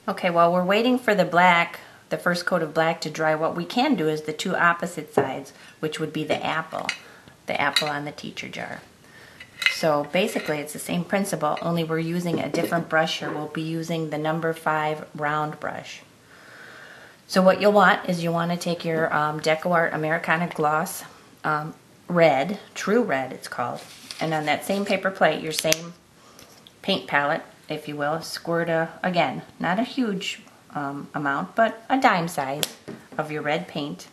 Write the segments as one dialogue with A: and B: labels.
A: Okay, while we're waiting for the black, the first coat of black to dry, what we can do is the two opposite sides, which would be the apple on the teacher jar. So basically it's the same principle, only we're using a different brush here. We'll be using the number 5 round brush. So what you'll want is you want to take your DecoArt Americana Gloss red, true red it's called, and on that same paper plate, your same paint palette, if you will, squirt again, not a huge amount, but a dime size of your red paint.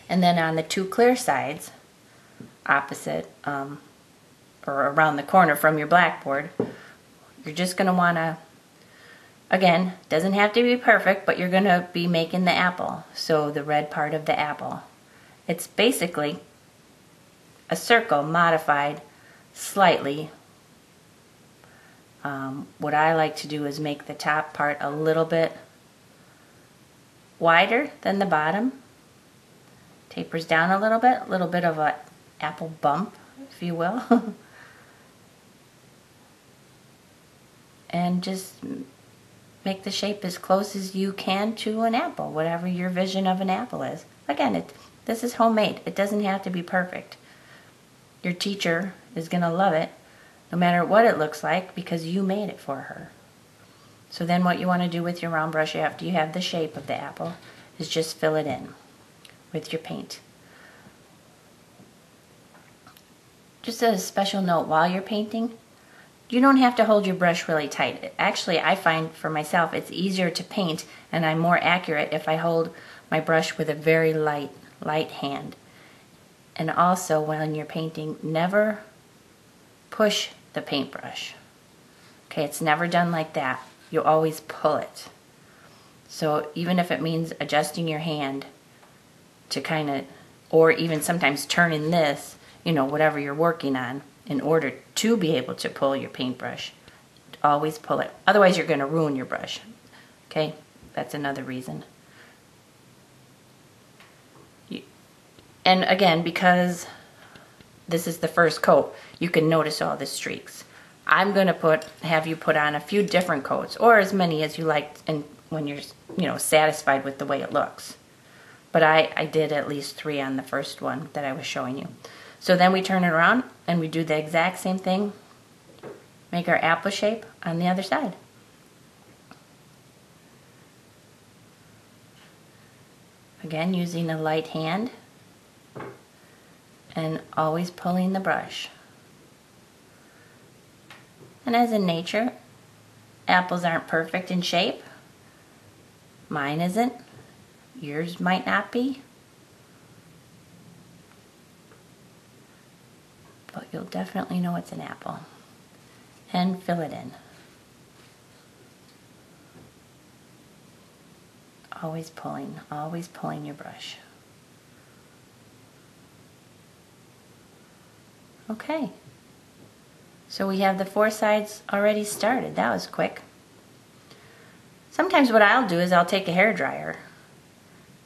A: And then on the two clear sides, opposite or around the corner from your blackboard, you're just going to want to, again, doesn't have to be perfect, but you're going to be making the apple, so the red part of the apple. It's basically a circle modified slightly. What I like to do is make the top part a little bit wider than the bottom. Tapers down a little bit of an apple bump, if you will. And just make the shape as close as you can to an apple, whatever your vision of an apple is. Again, this is homemade. It doesn't have to be perfect. Your teacher is going to love it, no matter what it looks like, because you made it for her. So then what you want to do with your round brush after you have the shape of the apple is just fill it in with your paint. Just a special note, while you're painting, you don't have to hold your brush really tight. Actually, I find for myself it's easier to paint and I'm more accurate if I hold my brush with a very light hand. And also when you're painting, never push the paintbrush. Okay, it's never done like that. You always pull it. So even if it means adjusting your hand to kind of, or even sometimes turning this, whatever you're working on, in order to be able to pull your paintbrush, always pull it. Otherwise you're going to ruin your brush. Okay, that's another reason. And again, because this is the first coat, you can notice all the streaks. I'm going to have you put on a few different coats, or as many as you like, and when you're satisfied with the way it looks. But I did at least 3 on the first one that I was showing you. So then we turn it around and we do the exact same thing. Make our apple shape on the other side. Again, using a light hand and always pulling the brush. And as in nature, apples aren't perfect in shape. Mine isn't. Yours might not be. But you'll definitely know it's an apple. And fill it in. Always pulling your brush. Okay. So we have the 4 sides already started. That was quick. Sometimes what I'll do is I'll take a hairdryer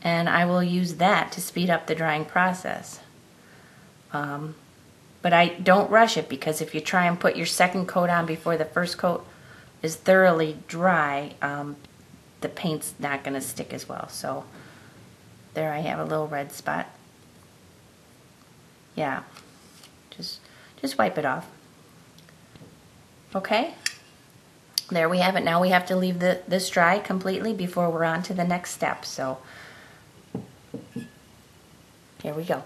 A: and I will use that to speed up the drying process. But I don't rush it, because if you try and put your second coat on before the first coat is thoroughly dry, the paint's not going to stick as well. So there I have a little red spot. Yeah, just wipe it off. Okay, there we have it. Now we have to leave this dry completely before we're on to the next step. So here we go.